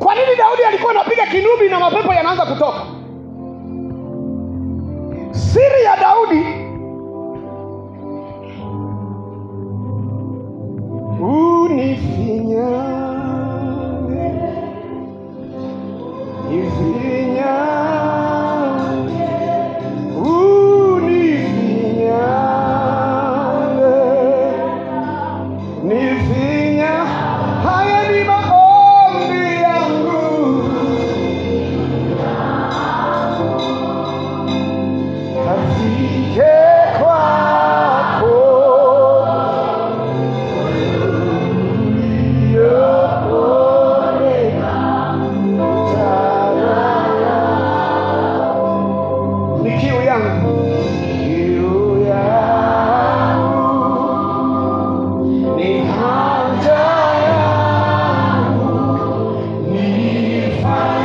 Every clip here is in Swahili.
Kwa nini Daudi alikuwa anapiga kinubi na mapepo yanaanza kutoka? Siri ya Daudi, unifinyane, nifinyane, unifinyane, nifinyane. Haya ni maombi yangu, kafike kwako, ni kiu yangu, kiu yangu, ni haja yangu, nifanane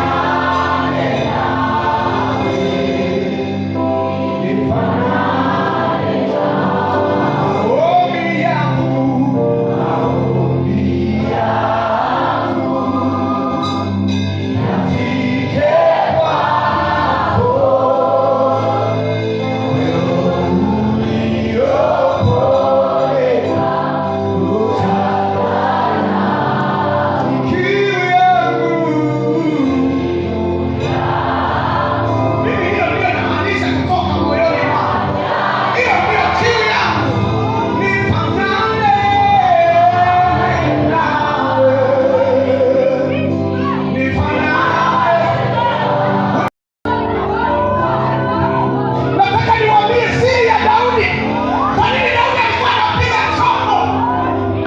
nawe, nifanane nawe. Maombi yangu, maombi yangu, yafike kwako, uliokoleka utawala. Kiu yangu, mimi hiyo ndio namaanisha kutoka moyoni mwangu. Hiyo ndio kiu yangu, nifanane nawe, nifanane. Nataka niwaambie siri ya Daudi. Kwa nini Daudi alikuwa anapiga chombo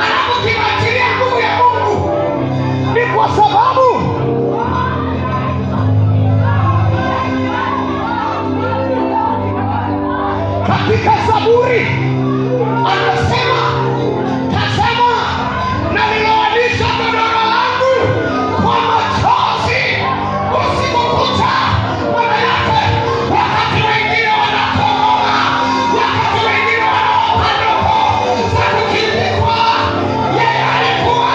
alafu kimwachilia nguvu ya Mungu? Ni kwa sababu katika Zaburi anasema, tazama naliloanisha godoro langu kwa machozi usiku kucha. Maana yake wakati wengine wanakohoa, wakati wengine wanaomba ndogo za kukimbizwa, yeye alikuwa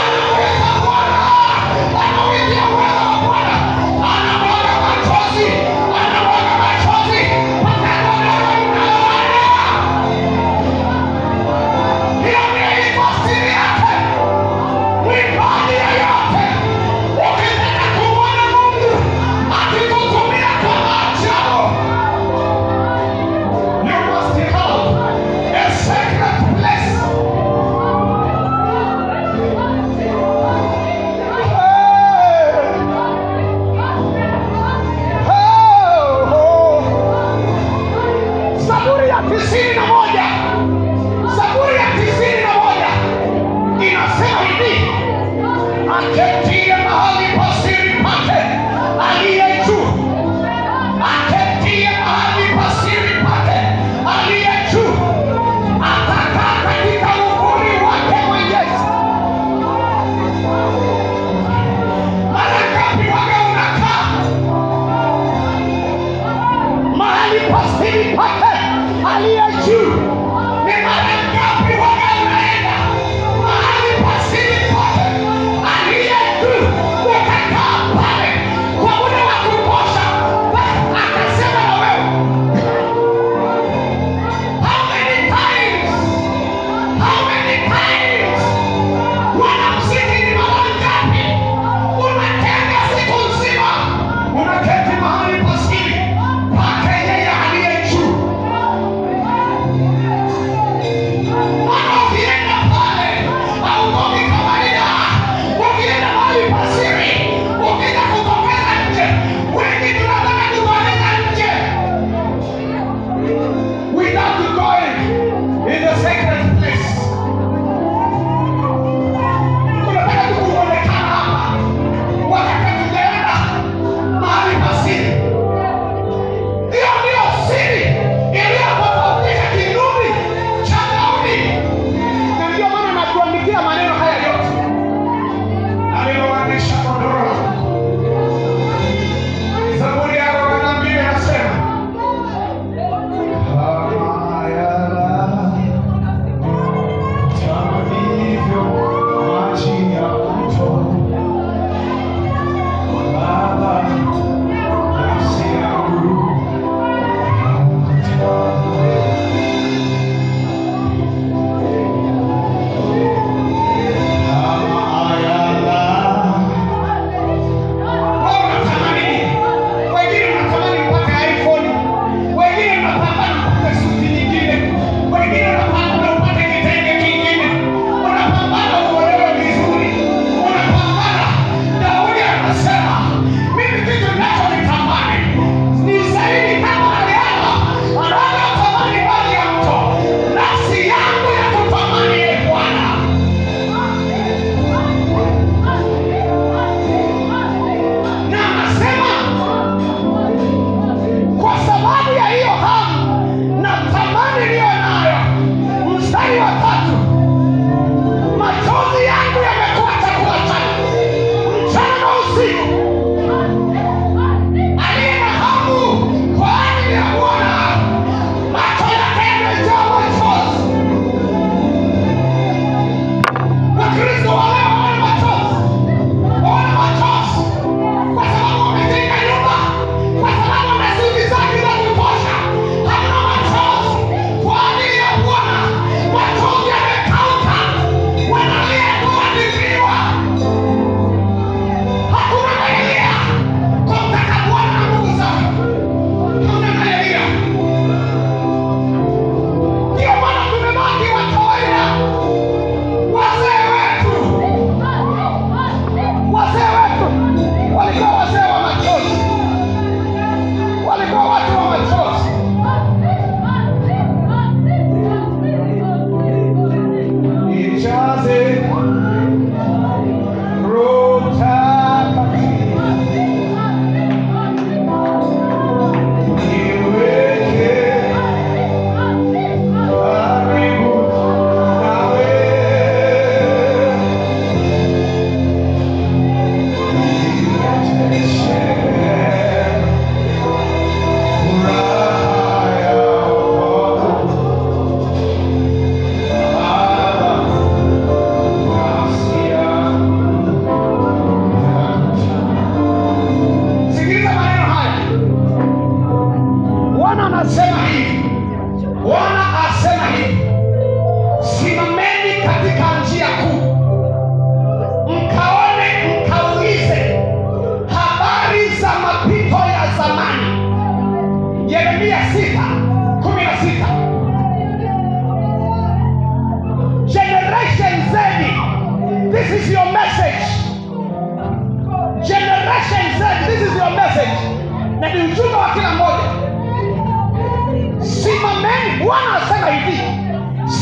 anaweza Bwana, anaweza uwezo wa Bwana, anamwaga machozi, anamwaga machozi mpaka godoro linaloelea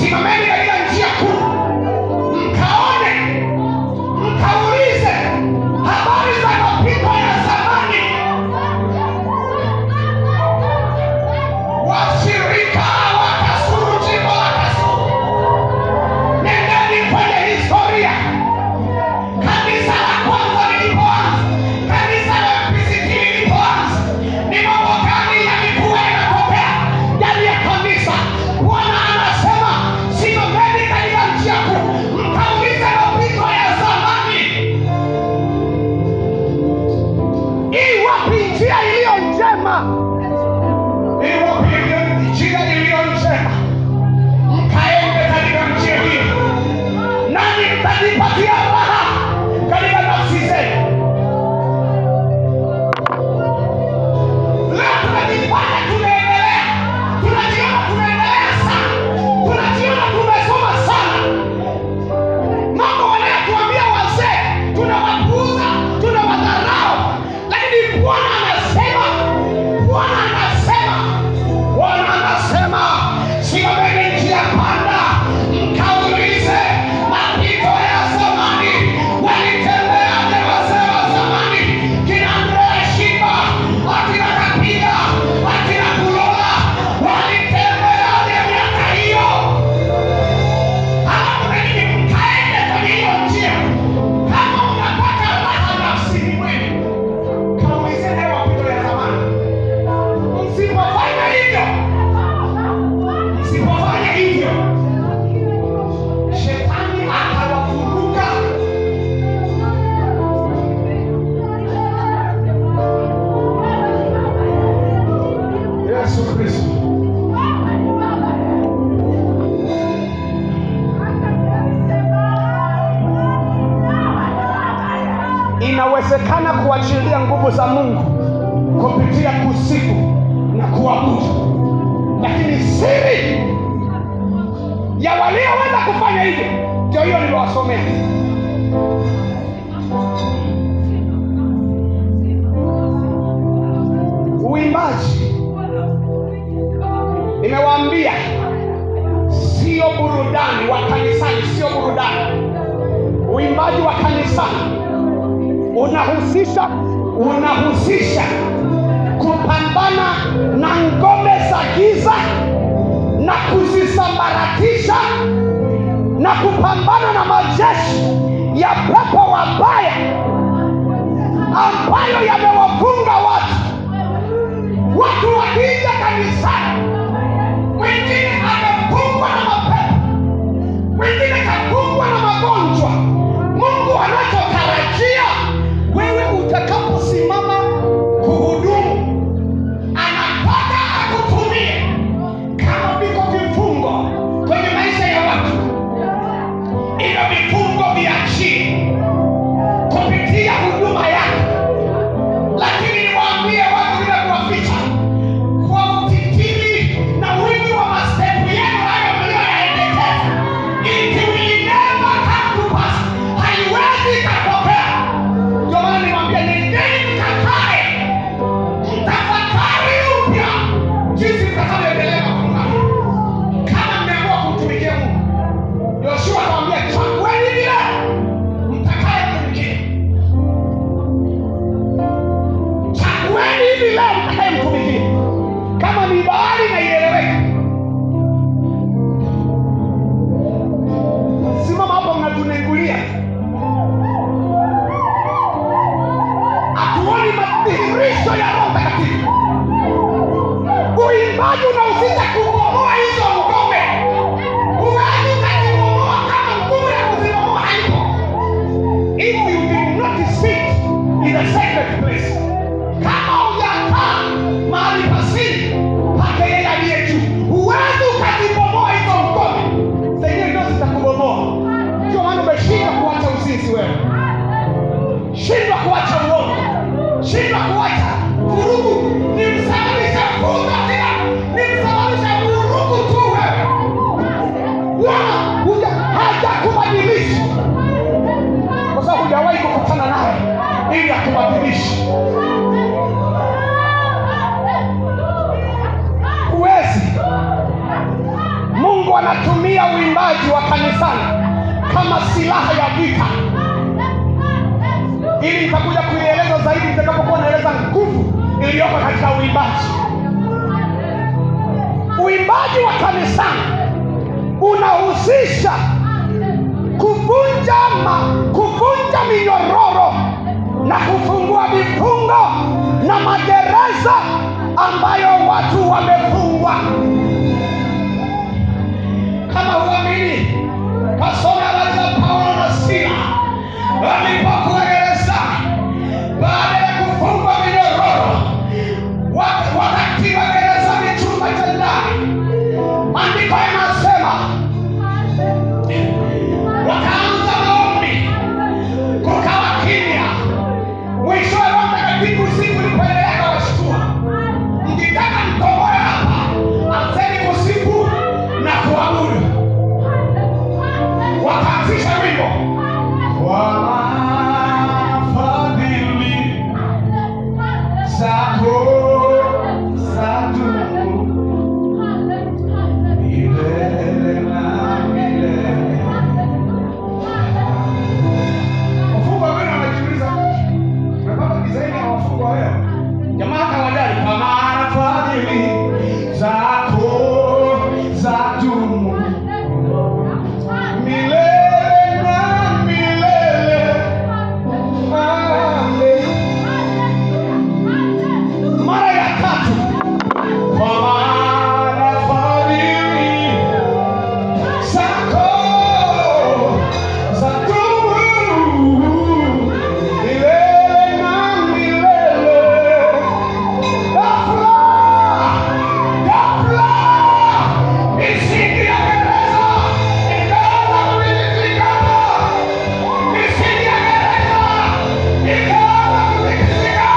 Simameni katika njia kuu, mkaone, mkaulize habari za mapito ya zamani. Washirika wa Kasulu, jimbo la Kasulu, nendeni kwenye historia. Kanisa la kwanza lilipoanza, kanisa la PCT lilipoanza, ni mambo gani yalikuwa yanatokea ndani ya kanisa? Bwana anasema simameni katika njia kuu, mkaulize mapito ya zamani. Iwapi njia iliyo njema? Iwapi njia iliyo njema? Mkaende katika njia hiyo, nani mtajipatia raha katika nafsi zenu. Leo tunajifanya tunaendelea, tunajiona tunaendelea sana, tunajiona tumesoma sana. Mambo wanayotuambia wazee tunawapuuza, tunawadharau, lakini Bwana anasema simameni njia panda, mkaulize mapito ya zamani. Walitembea wazee wa zamani, kina Andrea Shimba, akina Kapiga, akina Kulola, walitembea miaka hiyo. Halafu lakini mkaende kwenye hiyo njia. Kama unapata raha nafsini mwenu, kaulizeni mapito ya zamani. Msipofanya hivyo, shetani atawafuruga. Yesu Kristo. Inawezekana kuachilia nguvu za Mungu kupitia kusifu na kuabudu, lakini siri ya walioweza kufanya hivyo ndio hiyo niliwasomea. Uimbaji, nimewaambia, sio burudani wa kanisani, sio burudani. Uimbaji wa kanisani unahusisha kupambana na ngome za giza na kuzisambaratisha na kupambana na majeshi ya pepo wabaya ambayo yamewafunga watu. Watu wakija kanisani, mwingine amefungwa na mapepo, mwingine kafungwa na magonjwa. Mungu anachotarajia wewe utakaposimama kuhudumu, anataka akutumie. Kama viko vifungo kwenye maisha ya watu, ilo vifungo viachie kupitia huduma yako. Lakini niwaambie watu bila kuwaficha, kwa utitiri na wingi wa mastepu yenu hayo mlioyaendekeza, it will never come to pass. Haiwezi katokea. Ndio maana niwaambia, nendeni mkakae, mtafakari upya jinsi mtakavyoendelea na huduma. Kama mmeamua kumtumikia Mungu, Yoshua akamwambia, chagueni vile mtakaye kumtumikia. Chagueni hivi leo mtakaye mtumikia. Kama ni Baali na ieleweke. Simama hapo, mnatunengulia. Hatuoni madhihirisho ya Roho Mtakatifu. Uimbaji unahusisha kubomoa hizo ngome. Huwezi ukazibomoa kama nguvu ya kuzibomoa haipo. If you did not sit in a sacred place, kama hujakaa mahali pasiri pake yeye aliye juu, huwezi ukazibomoa hizo ngome. Zenyewe ndio zitakubomoa. Ndio maana umeshindwa kuacha uzinzi wewe, shindwa kuacha uongo, shindwa kuacha vurugu. Ni msababisha vurugu tena, ni msababisha vurugu tu wewe. Bwana hajakubadilisha kwa sababu hujawahi kukutana naye ili akubadilishe. Huwezi. Mungu anatumia nitakuja kuieleza zaidi nitakapokuwa naeleza nguvu iliyoko katika uimbaji. Uimbaji wa kanisani unahusisha kuvunja minyororo na kufungua vifungo na magereza ambayo watu wamefungwa. Kama huamini, kasome habari za Paulo na Sila walipokuwa gerezani baada ya kufungwa minyororo, wakatiwa gerezani chumba cha ndani. Maandiko yanasema wakaanza maombi, kukawa kimya. Mwishowe Roho Mtakatifu usiku ulipoendelea akawashtua, mkitaka mkomboe hapa, anzeni kusifu na kuabudu. Wakaanzisha wimbo kwa fadhili zako zadumu milele na milele. Wafungwa wenu wanajiuliza, tunapata dizaini ya wafungwa wao. Jamaa kawadai, kwa maana fadhili zako zadumu milele na milele. Mara ya tatu, kwa maana fadhili zako zadumu milele na milele. Ghafla misingi ya gereza ikaanza kutikisika. Misingi ya gereza ikaanza kutikisika.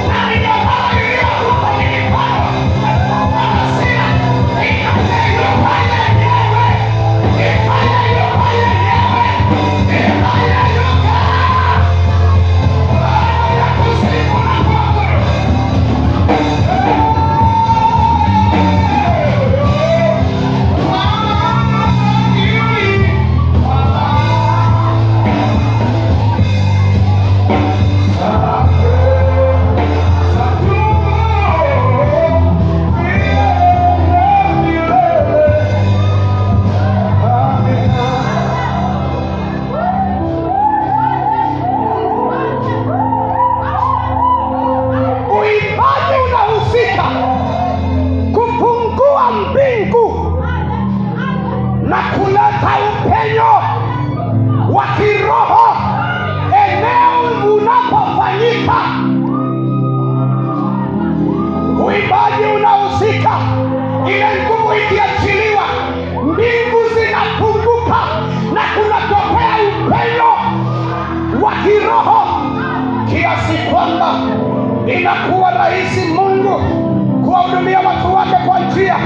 Na ndiyo maana iliyokuwa kwenye mikono na Sila ikayeyuka yenyewe. Baada ya kusifu na kuabudu, uimbaji unahusika kufungua mbingu na kuleta upenyo wa kiroho eneo unapofanyika. Uimbaji unahusika, ile nguvu ikiachiliwa, mbingu zinafunguka na kunatokea upenyo wa kiroho, kiasi kwamba inakuwa rahisi Mungu kuwahudumia watu wake kwa njia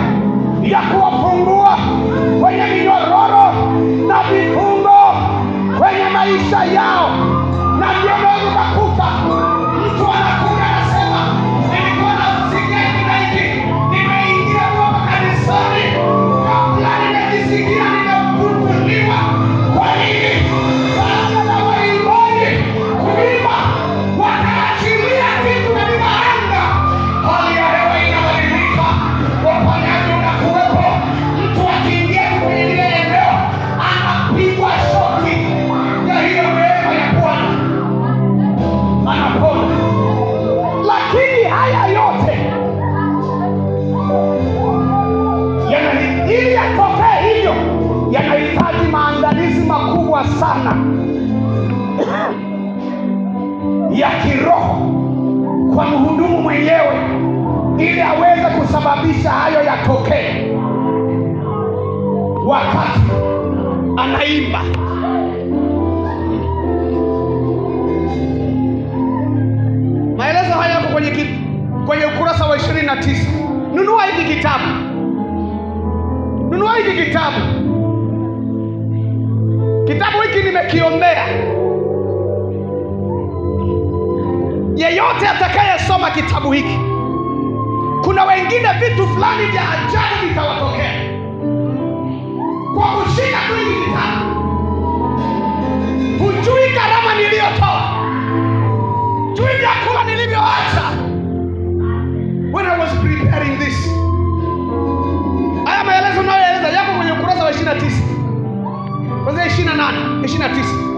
ya kuwafungua kwenye minyororo na vifungo kwenye maisha yao. Na ndio maana unakuta mtu anakuja anasema, nilikuwa nasikia hiki na hiki, nimeingia hapa kanisani, kabla nimejisikia nimefunguliwa. Kwa nini? Baada ya waimbaji kuimba, wakaachilia vitu na vimaanga, hali ya hewa inabadilika, uponyaji unakuwepo. Mtu akiingia kwenye ile eneo anapigwa shoki ya hiyo neema ya Bwana, anapona. Lakini haya yote ili yatokee hivyo, yanahitaji maandalizi makubwa sana ya kiroho kwa mhudumu mwenyewe, ili aweze kusababisha hayo yatokee wakati anaimba. Maelezo haya yako kwenye ukurasa wa 29. Nunua hiki kitabu. Nunua hiki kitabu. Kitabu hiki nimekiombea. Yeyote atakayesoma kitabu hiki, kuna wengine vitu fulani vya ajabu vitawatokea kwa kushika tu hiki kitabu. 28, 29.